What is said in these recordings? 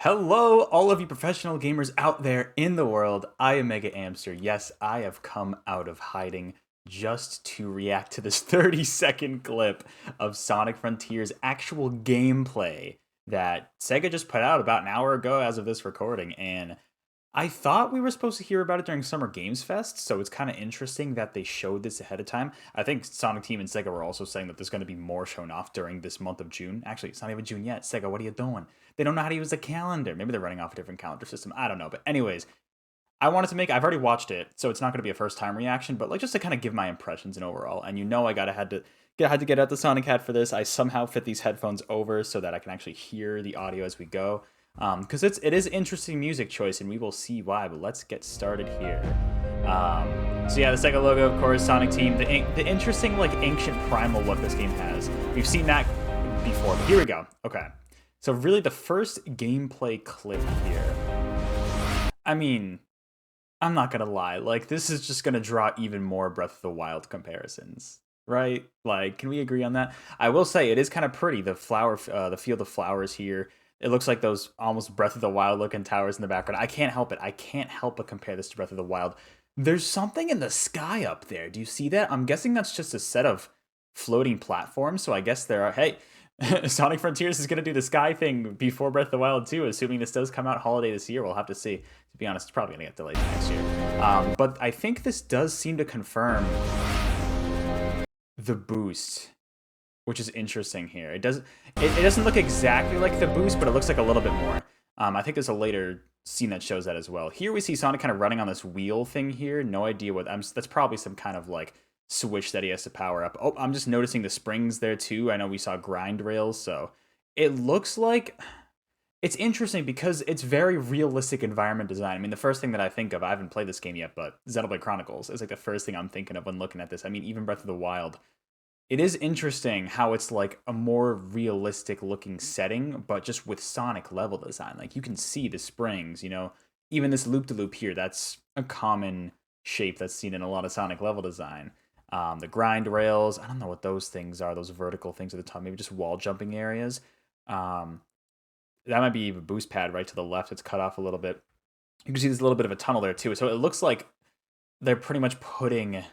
Hello, all of you professional gamers out there in the world. I am MegaAmpster. Yes, I have come out of hiding just to react to this 30-second clip of Sonic Frontier's actual gameplay that Sega just put out about an hour ago as of this recording. And I thought we were supposed to hear about it during Summer Games Fest, so it's kind of interesting that they showed this ahead of time. I think Sonic Team and Sega were also saying that there's going to be more shown off during this month of June. Actually, it's not even June yet. Sega, what are you doing? They don't know how to use the calendar. Maybe they're running off a different calendar system. I don't know. But anyways, I wanted to make. I've already watched it, so it's not going to be a first time reaction. But like just to kind of give my impressions and overall. And I had to get out the Sonic hat for this. I somehow fit these headphones over so that I can actually hear the audio as we go. Because it is interesting music choice, and we will see why. But let's get started here. So yeah, the Sega logo, of course, Sonic Team. The interesting like ancient primal look this game has. We've seen that before, but here we go. Okay. So really the first gameplay clip here. I mean, I'm not gonna lie, like this is just gonna draw even more Breath of the Wild comparisons, right? Like, can we agree on that? I will say it is kind of pretty. The field of flowers here. It looks like those almost Breath of the Wild looking towers in the background. I can't help it. I can't help but compare this to Breath of the Wild. There's something in the sky up there. Do you see that? I'm guessing that's just a set of floating platforms. So I guess there are. Hey, Sonic Frontiers is going to do the sky thing before Breath of the Wild 2, assuming this does come out holiday this year. We'll have to see. To be honest, it's probably going to get delayed next year. But I think this does seem to confirm the boost, which is interesting here. It doesn't look exactly like the boost, but it looks like a little bit more. I think there's a later scene that shows that as well. Here we see Sonic kind of running on this wheel thing here. No idea what. That's probably some kind of like switch that he has to power up. Oh, I'm just noticing the springs there too. I know we saw grind rails, so it looks like it's interesting because it's very realistic environment design. I mean, the first thing that I think of, I haven't played this game yet, but Xenoblade Chronicles is like the first thing I'm thinking of when looking at this. I mean, even Breath of the Wild. It is interesting how it's like a more realistic looking setting, but just with Sonic level design. Like you can see the springs, even this loop to loop here, that's a common shape that's seen in a lot of Sonic level design. The grind rails, I don't know what those things are, those vertical things at the top, maybe just wall jumping areas. Um, that might be a boost pad right to the left. It's cut off a little bit. You can see there's a little bit of a tunnel there too. So it looks like they're pretty much putting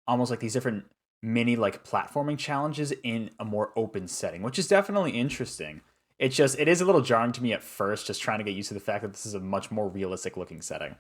almost like these different mini like platforming challenges in a more open setting, which is definitely interesting. It is a little jarring to me at first, just trying to get used to the fact that this is a much more realistic looking setting.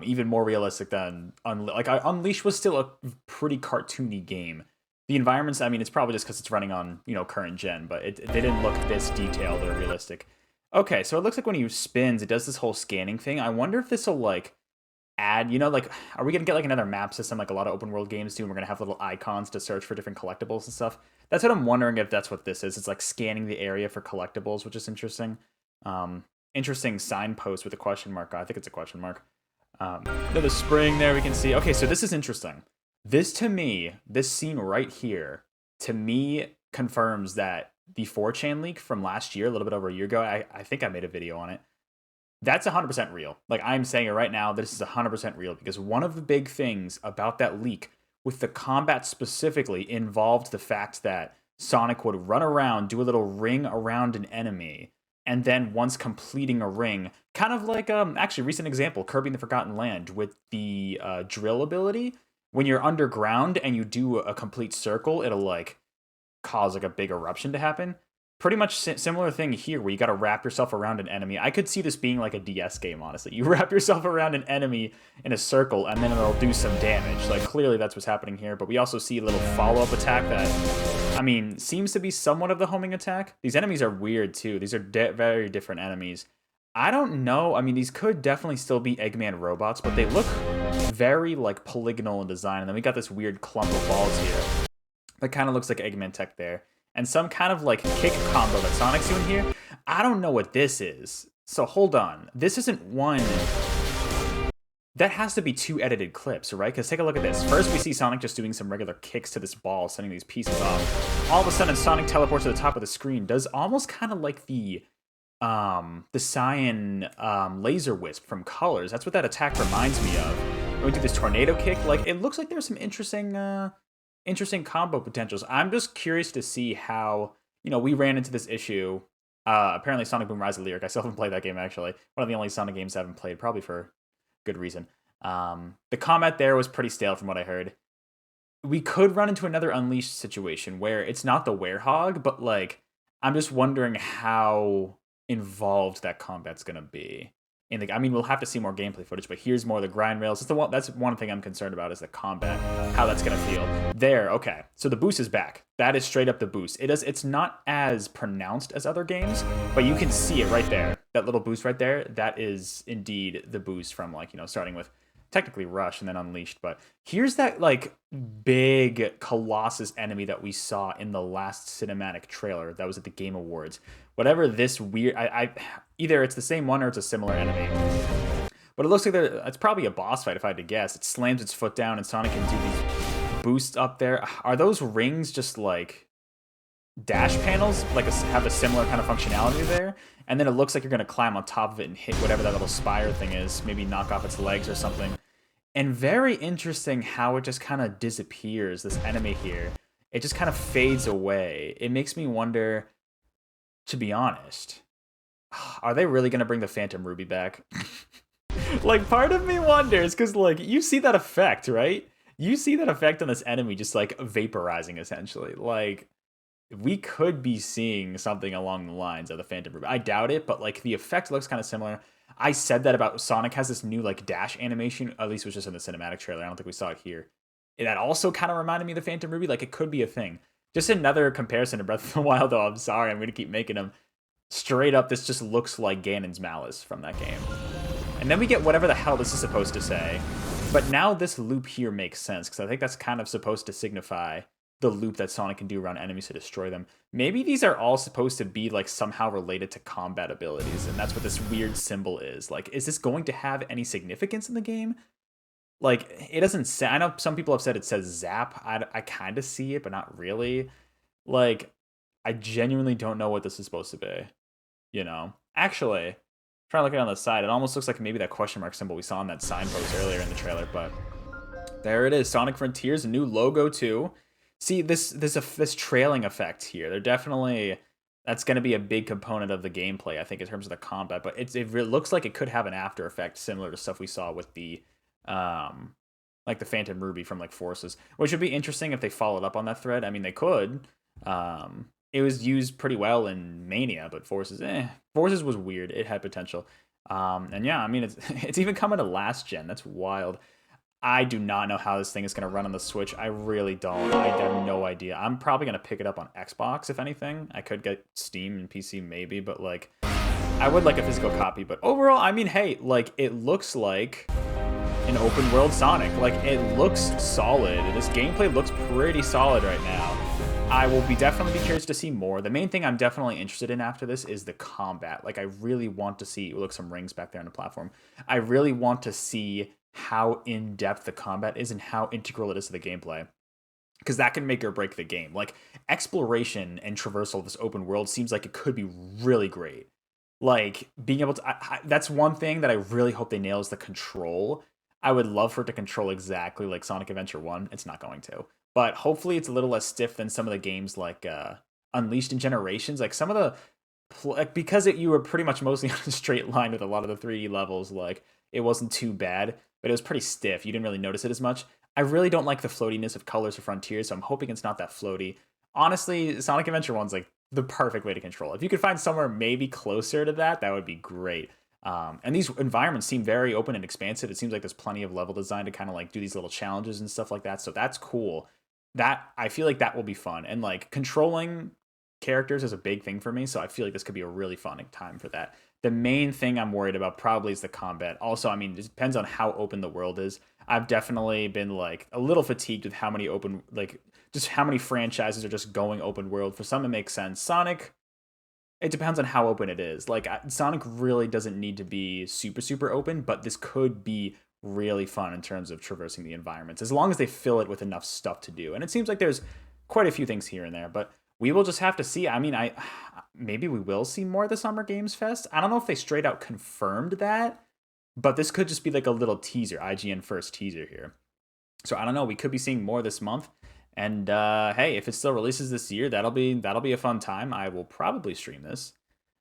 Even more realistic than Unleash was still a pretty cartoony game. The environments, I mean, it's probably just because it's running on current gen, but they didn't look this detailed or realistic. Okay, so it looks like when he spins, it does this whole scanning thing. I wonder if this will like add, like, are we gonna get like another map system like a lot of open world games do, and we're gonna have little icons to search for different collectibles and stuff? That's what I'm wondering, if that's what this is. It's like scanning the area for collectibles, which is interesting. Interesting signpost with a question mark. I think it's a question mark. The spring there we can see. Okay, so this is interesting. This to me, this scene right here, to me confirms that the 4chan leak from last year, a little bit over a year ago, I think I made a video on it. That's 100% real. Like, I'm saying it right now, this is 100% real, because one of the big things about that leak, with the combat specifically, involved the fact that Sonic would run around, do a little ring around an enemy, and then once completing a ring, kind of like actually recent example, Kirby in the Forgotten Land with the drill ability. When you're underground and you do a complete circle, it'll like cause like a big eruption to happen. Pretty much similar thing here, where you got to wrap yourself around an enemy. I could see this being like a DS game, honestly. You wrap yourself around an enemy in a circle, and then it'll do some damage. Like, clearly that's what's happening here, but we also see a little follow-up attack that, I mean, seems to be somewhat of the homing attack. These enemies are weird, too. These are very different enemies. I don't know. I mean, these could definitely still be Eggman robots, but they look very, like, polygonal in design. And then we got this weird clump of balls here that kind of looks like Eggman tech there. And some kind of like kick combo that Sonic's doing here. I don't know what this is. So hold on. This isn't one. That has to be two edited clips, right? Because take a look at this. First, we see Sonic just doing some regular kicks to this ball, sending these pieces off. All of a sudden, Sonic teleports to the top of the screen. Does almost kind of like the cyan laser wisp from Colors. That's what that attack reminds me of. And we do this tornado kick. Like, it looks like there's some interesting combo potentials. I'm just curious to see how, we ran into this issue Apparently Sonic Boom Rise of Lyric. I still haven't played that game, actually. One of the only Sonic games I haven't played, probably for good reason. The combat there was pretty stale from what I heard. We could run into another Unleashed situation where it's not the werehog, but like I'm just wondering how involved that combat's gonna be. And like, I mean, we'll have to see more gameplay footage, but here's more of the grind rails. That's one thing I'm concerned about is the combat, how that's gonna feel. There, okay. So the boost is back. That is straight up the boost. It's not as pronounced as other games, but you can see it right there. That little boost right there, that is indeed the boost from like, starting with technically Rush and then Unleashed. But here's that like big Colossus enemy that we saw in the last cinematic trailer that was at the Game Awards. Whatever this weird, I either it's the same one or it's a similar enemy. But it looks like it's probably a boss fight if I had to guess. It slams its foot down and Sonic can do these boosts up there. Are those rings just like dash panels, like have a similar kind of functionality there? And then it looks like you're going to climb on top of it and hit whatever that little spire thing is, maybe knock off its legs or something. And very interesting how it just kind of disappears, this enemy here. It just kind of fades away. It makes me wonder, to be honest, are they really going to bring the Phantom Ruby back? Like, part of me wonders, because, like, you see that effect, right? You see that effect on this enemy just, like, vaporizing, essentially. Like, we could be seeing something along the lines of the Phantom Ruby. I doubt it, but, like, the effect looks kind of similar. I said that about Sonic has this new, like, dash animation. At least it was just in the cinematic trailer. I don't think we saw it here. That also kind of reminded me of the Phantom Ruby. Like, it could be a thing. Just another comparison to Breath of the Wild, though. I'm sorry. I'm going to keep making them. Straight up, this just looks like Ganon's Malice from that game. And then we get whatever the hell this is supposed to say. But now this loop here makes sense, because I think that's kind of supposed to signify the loop that Sonic can do around enemies to destroy them. Maybe these are all supposed to be like somehow related to combat abilities, and that's what this weird symbol is. Like, is this going to have any significance in the game? Like, it doesn't say. I know some people have said it says Zap. I kind of see it, but not really. Like, I genuinely don't know what this is supposed to be. Actually, trying to look at it on the side, it almost looks like maybe that question mark symbol we saw on that signpost earlier in the trailer. But there it is, Sonic Frontiers, a new logo too. See, this trailing effect here. That's going to be a big component of the gameplay, I think, in terms of the combat. But it looks like it could have an after effect similar to stuff we saw with the like the Phantom Ruby from like Forces, which would be interesting if they followed up on that thread. I mean, they could. It was used pretty well in Mania, but Forces was weird. It had potential. And yeah, I mean, it's even coming to last gen. That's wild. I do not know how this thing is going to run on the Switch. I really don't. I have no idea. I'm probably going to pick it up on Xbox, if anything. I could get Steam and PC maybe, but like, I would like a physical copy. But overall, I mean, hey, like, it looks like an open world Sonic. Like, it looks solid. This gameplay looks pretty solid right now. I will definitely be curious to see more. The main thing I'm definitely interested in after this is the combat. Like, I really want to see, look, some rings back there on the platform. I really want to see how in-depth the combat is and how integral it is to the gameplay, because that can make or break the game. Like, exploration and traversal of this open world seems like it could be really great. Like, being able to that's one thing that I really hope they nail is the control. I would love for it to control exactly like Sonic Adventure 1. It's not going to, but hopefully it's a little less stiff than some of the games like Unleashed in Generations. Like, some of the because you were pretty much mostly on a straight line with a lot of the 3D levels, like, it wasn't too bad, but it was pretty stiff. You didn't really notice it as much. I really don't like the floatiness of Colors of Frontiers, so I'm hoping it's not that floaty. Honestly, Sonic Adventure 1's like the perfect way to control it. If you could find somewhere maybe closer to that, that would be great. And these environments seem very open and expansive. It seems like there's plenty of level design to kind of like do these little challenges and stuff like that. So that's cool. I feel like that will be fun. And like, controlling characters is a big thing for me, so I feel like this could be a really fun time for that. The main thing I'm worried about probably is the combat. Also, I mean, it depends on how open the world is. I've definitely been like a little fatigued with how many just how many franchises are just going open world. For some, it makes sense. Sonic, it depends on how open it is. Like, Sonic really doesn't need to be super, super open, but this could be really fun in terms of traversing the environments, as long as they fill it with enough stuff to do. And it seems like there's quite a few things here and there, but we will just have to see. I mean, maybe we will see more of the Summer Games Fest. I don't know if they straight out confirmed that, but this could just be like a little teaser, IGN first teaser here. So I don't know. We could be seeing more this month. And hey, if it still releases this year, that'll be a fun time. I will probably stream this.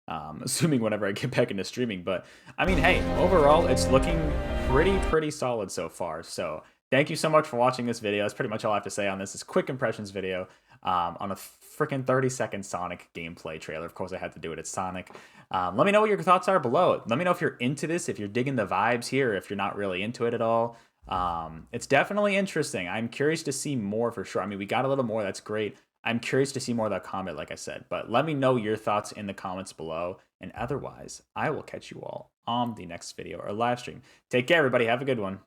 assuming whenever I get back into streaming. But I mean, hey, overall, it's looking pretty solid so far. So thank you so much for watching this video. That's pretty much all I have to say on this quick impressions video on a freaking 30-second Sonic gameplay trailer. Of course, I had to do it. It's Sonic. Let me know what your thoughts are below. Let me know if you're into this, if you're digging the vibes here, if you're not really into it at all. It's definitely interesting. I'm curious to see more for sure. I mean, we got a little more. That's great. I'm curious to see more of that combat, like I said. But let me know your thoughts in the comments below. And otherwise, I will catch you all on the next video or live stream. Take care, everybody. Have a good one.